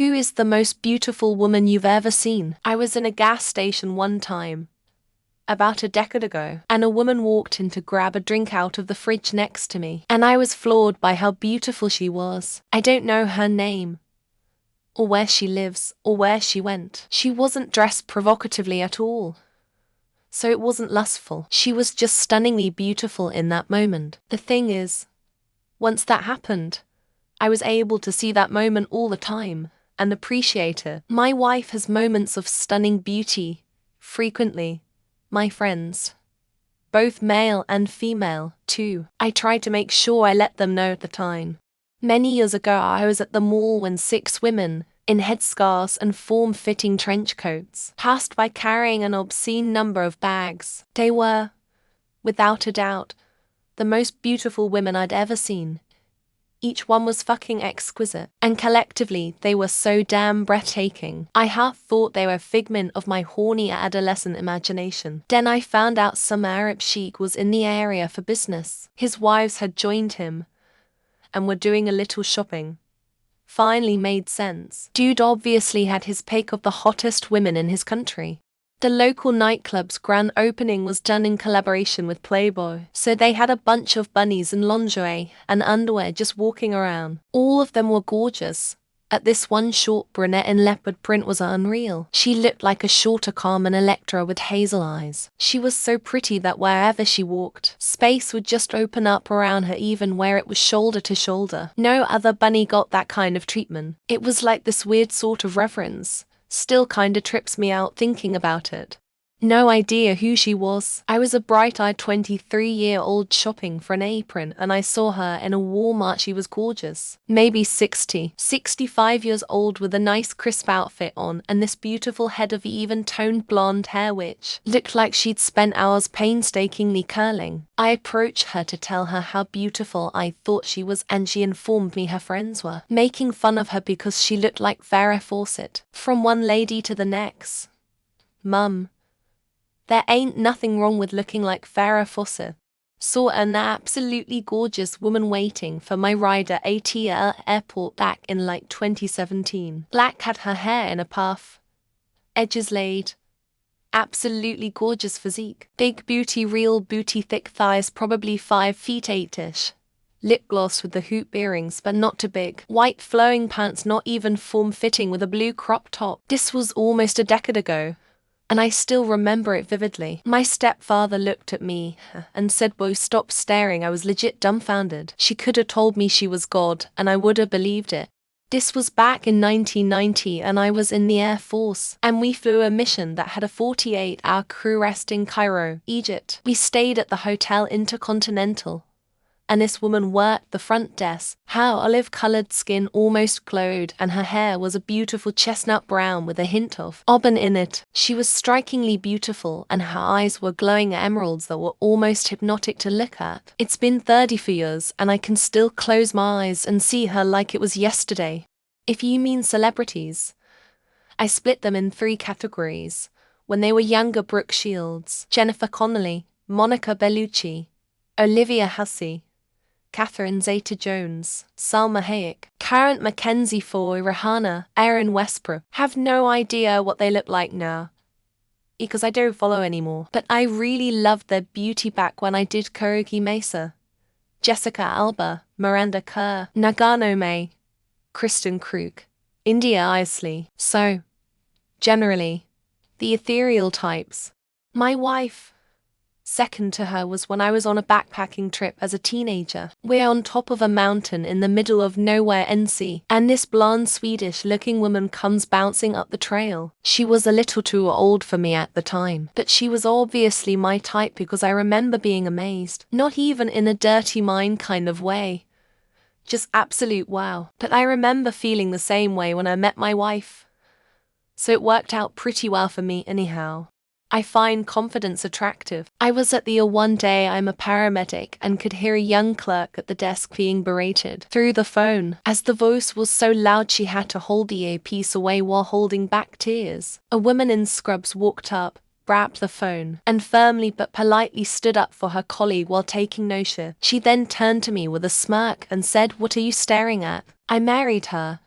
Who is the most beautiful woman you've ever seen? I was in a gas station one time, about a decade ago, and a woman walked in to grab a drink out of the fridge next to me, and I was floored by how beautiful she was. I don't know her name, or where she lives, or where she went. She wasn't dressed provocatively at all, so it wasn't lustful. She was just stunningly beautiful in that moment. The thing is, once that happened, I was able to see that moment all the time and appreciate it. My wife has moments of stunning beauty, frequently. My friends, both male and female, too. I try to make sure I let them know at the time. Many years ago, I was at the mall when 6 women, in headscarves and form-fitting trench coats, passed by carrying an obscene number of bags. They were, without a doubt, the most beautiful women I'd ever seen. Each one was fucking exquisite, and collectively they were so damn breathtaking. I half thought they were a figment of my horny adolescent imagination. Then I found out some Arab sheik was in the area for business. His wives had joined him, and were doing a little shopping. Finally made sense. Dude obviously had his pick of the hottest women in his country. The local nightclub's grand opening was done in collaboration with Playboy, so they had a bunch of bunnies in lingerie and underwear just walking around. All of them were gorgeous. At this one short brunette in leopard print was unreal. She looked like a shorter Carmen Electra with hazel eyes. She was so pretty that wherever she walked, space would just open up around her even where it was shoulder to shoulder. No other bunny got that kind of treatment. It was like this weird sort of reverence. Still kinda trips me out thinking about it. No idea who she was. I was a bright-eyed 23-year-old shopping for an apron and I saw her in a Walmart. She was gorgeous. Maybe 60, 65 years old with a nice crisp outfit on and this beautiful head of even-toned blonde hair which looked like she'd spent hours painstakingly curling. I approached her to tell her how beautiful I thought she was and she informed me her friends were making fun of her because she looked like Farrah Fawcett. From one lady to the next. Mum, there ain't nothing wrong with looking like Farrah Fawcett. Saw an absolutely gorgeous woman waiting for my ride at ATL airport back in like 2017. Black, had her hair in a puff, edges laid. Absolutely gorgeous physique. Big booty, real booty, thick thighs, probably 5 feet 8-ish. Lip gloss with the hoop earrings but not too big. White flowing pants not even form-fitting with a blue crop top. This was almost a decade ago, and I still remember it vividly. My stepfather looked at me and said, "Boy, stop staring." I was legit dumbfounded. She could have told me she was God, and I would have believed it. This was back in 1990 and I was in the Air Force, and we flew a mission that had a 48-hour crew rest in Cairo, Egypt. We stayed at the Hotel Intercontinental, and this woman worked the front desk. Her olive-colored skin almost glowed and her hair was a beautiful chestnut brown with a hint of auburn in it. She was strikingly beautiful and her eyes were glowing emeralds that were almost hypnotic to look at. It's been 34 years and I can still close my eyes and see her like it was yesterday. If you mean celebrities, I split them in 3 categories. When they were younger, Brooke Shields, Jennifer Connelly, Monica Bellucci, Olivia Hussey, Catherine Zeta-Jones, Salma Hayek. Current Mackenzie Foy, Rihanna, Erin Westbrook. Have no idea what they look like now, because I don't follow anymore. But I really loved their beauty back when I did Karaoke Mesa. Jessica Alba, Miranda Kerr, Nagano May, Kristen Krug, India Isley. So, generally, the ethereal types. My wife, second to her, was when I was on a backpacking trip as a teenager. We're on top of a mountain in the middle of nowhere NC, and this blonde Swedish-looking woman comes bouncing up the trail. She was a little too old for me at the time, but she was obviously my type because I remember being amazed. Not even in a dirty mind kind of way. Just absolute wow. But I remember feeling the same way when I met my wife. So it worked out pretty well for me anyhow. I find confidence attractive. I was at the one day. I'm a paramedic and could hear a young clerk at the desk being berated through the phone, as the voice was so loud she had to hold the earpiece away while holding back tears. A woman in scrubs walked up, grabbed the phone, and firmly but politely stood up for her colleague while taking no shit. She then turned to me with a smirk and said, "What are you staring at?" I married her.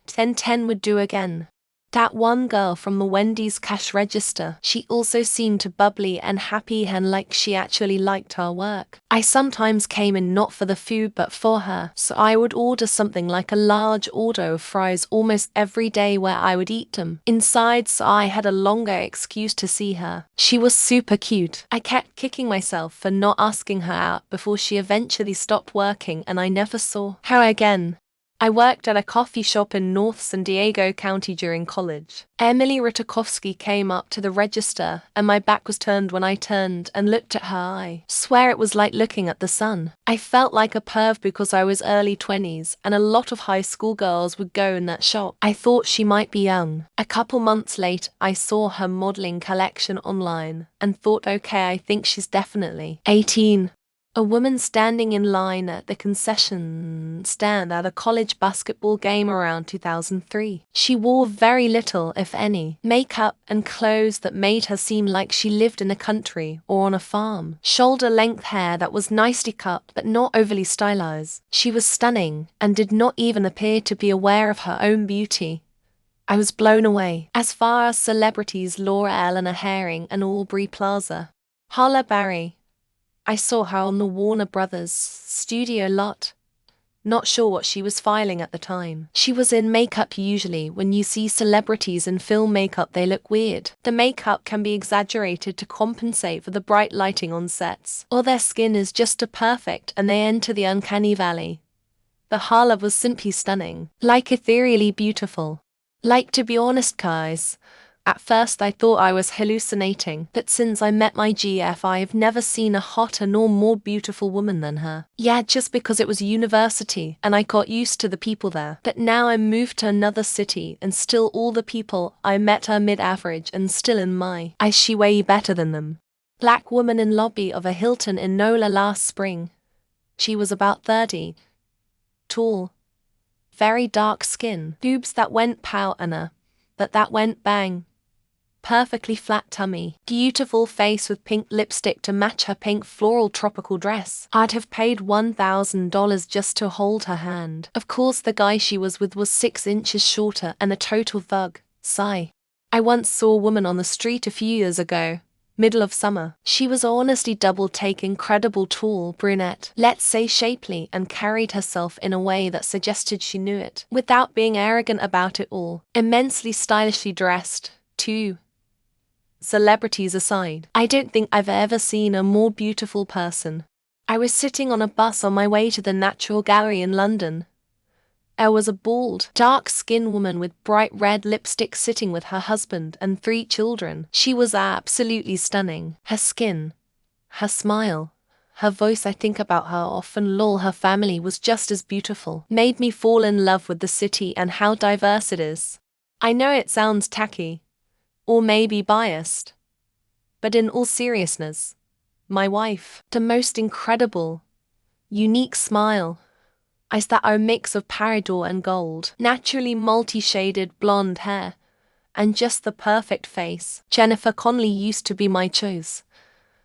10/10 would do again. That one girl from the Wendy's cash register, she also seemed to bubbly and happy and like she actually liked our work. I sometimes came in not for the food but for her, so I would order something like a large order of fries almost every day where I would eat them inside, so I had a longer excuse to see her. She was super cute. I kept kicking myself for not asking her out before she eventually stopped working and I never saw her again. I worked at a coffee shop in North San Diego County during college. Emily Rutakovsky came up to the register and my back was turned when I turned and looked at her. I swear it was like looking at the sun. I felt like a perv because I was early 20s and a lot of high school girls would go in that shop. I thought she might be young. A couple months later, I saw her modeling collection online and thought, okay, I think she's definitely 18. A woman standing in line at the concession stand at a college basketball game around 2003. She wore very little, if any, makeup and clothes that made her seem like she lived in a country or on a farm. Shoulder-length hair that was nicely cut but not overly stylized. She was stunning and did not even appear to be aware of her own beauty. I was blown away. As far as celebrities, Laura Eleanor Herring and Aubrey Plaza. Halle Berry. I saw her on the Warner Brothers studio lot. Not sure what she was filing at the time. She was in makeup. Usually when you see celebrities in film makeup they look weird. The makeup can be exaggerated to compensate for the bright lighting on sets. Or their skin is just too perfect and they enter the uncanny valley. But Halle was simply stunning. Like ethereally beautiful. Like, to be honest guys, at first I thought I was hallucinating, but since I met my GF I have never seen a hotter nor more beautiful woman than her. Yeah, just because it was university and I got used to the people there. But now I moved to another city and still all the people I met are mid-average and still in my eyes she way better than them. Black woman in lobby of a Hilton in NOLA last spring. She was about 30. Tall. Very dark skin. Boobs that went pow and a but that went bang. Perfectly flat tummy, beautiful face with pink lipstick to match her pink floral tropical dress. I'd have paid $1,000 just to hold her hand. Of course the guy she was with was 6 inches shorter and a total thug. Sigh. I once saw a woman on the street a few years ago. Middle of summer. She was honestly double-take, incredible tall, brunette, let's say shapely, and carried herself in a way that suggested she knew it, without being arrogant about it all. Immensely stylishly dressed, too. Celebrities aside, I don't think I've ever seen a more beautiful person. I was sitting on a bus on my way to the Natural Gallery in London. There was a bald, dark-skinned woman with bright red lipstick sitting with her husband and 3 children. She was absolutely stunning. Her skin, her smile, her voice, I think about her often. Lol, her family was just as beautiful. Made me fall in love with the city and how diverse it is. I know it sounds tacky, or maybe biased, but in all seriousness, my wife, the most incredible, unique smile, eyes that are a mix of peridot and gold, naturally multi-shaded blonde hair, and just the perfect face. Jennifer Connelly used to be my choice,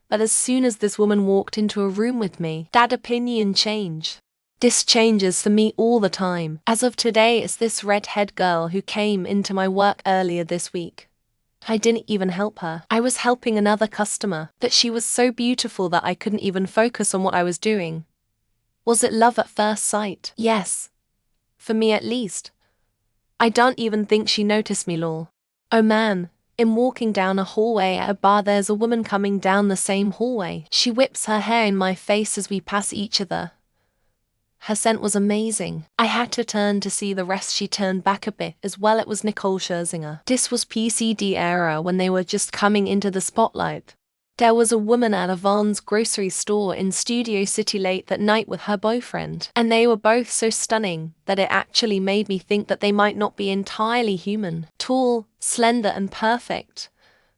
but as soon as this woman walked into a room with me, that opinion changed. This changes for me all the time. As of today, it's this redhead girl who came into my work earlier this week. I didn't even help her. I was helping another customer, but she was so beautiful that I couldn't even focus on what I was doing. Was it love at first sight? Yes. For me at least. I don't even think she noticed me, lol. Oh man, in walking down a hallway at a bar there's a woman coming down the same hallway. She whips her hair in my face as we pass each other. Her scent was amazing. I had to turn to see the rest. She turned back a bit as well. It was Nicole Scherzinger. This was PCD era when they were just coming into the spotlight. There was a woman at a Vons grocery store in Studio City late that night with her boyfriend, and they were both so stunning that it actually made me think that they might not be entirely human. Tall, slender and perfect.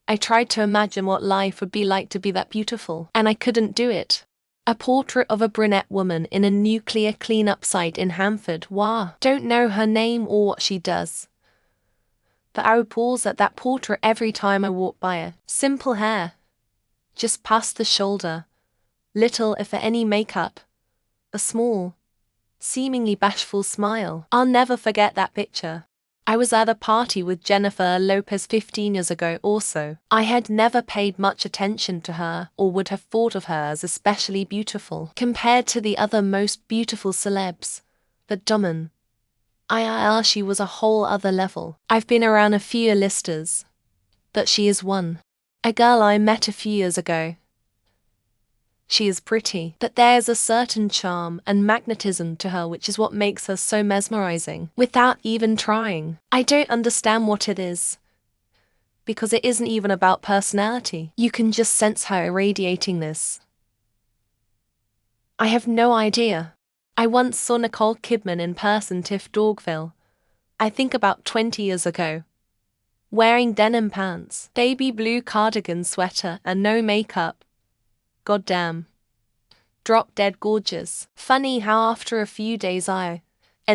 I tried to imagine what life would be like to be that beautiful, and I couldn't do it. A portrait of a brunette woman in a nuclear cleanup site in Hanford. Wow. Don't know her name or what she does, but I would pause at that portrait every time I walked by her. Simple hair, just past the shoulder, little if any makeup, a small, seemingly bashful smile. I'll never forget that picture. I was at a party with Jennifer Lopez 15 years ago also. I had never paid much attention to her or would have thought of her as especially beautiful compared to the other most beautiful celebs. But Domin. She was a whole other level. I've been around a few listers, but she is one. A girl I met a few years ago. She is pretty, but there's a certain charm and magnetism to her which is what makes her so mesmerizing, without even trying. I don't understand what it is, because it isn't even about personality. You can just sense her irradiating this. I have no idea. I once saw Nicole Kidman in person TIFF Dogville, I think about 20 years ago. Wearing denim pants, baby blue cardigan sweater and no makeup. Goddamn. Drop dead gorgeous. Funny how after a few days I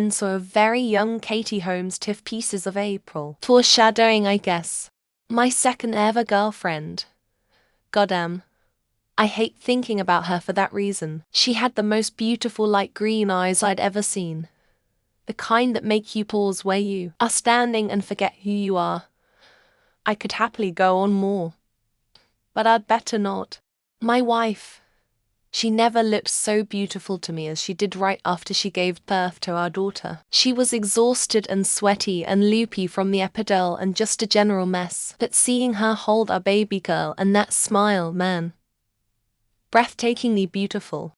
saw a very young Katie Holmes TIFF Pieces of April. Foreshadowing, I guess. My second ever girlfriend. Goddamn. I hate thinking about her for that reason. She had the most beautiful light green eyes I'd ever seen. The kind that make you pause where you are standing and forget who you are. I could happily go on more, but I'd better not. My wife. She never looked so beautiful to me as she did right after she gave birth to our daughter. She was exhausted and sweaty and loopy from the epidural and just a general mess. But seeing her hold our baby girl and that smile, man. Breathtakingly beautiful.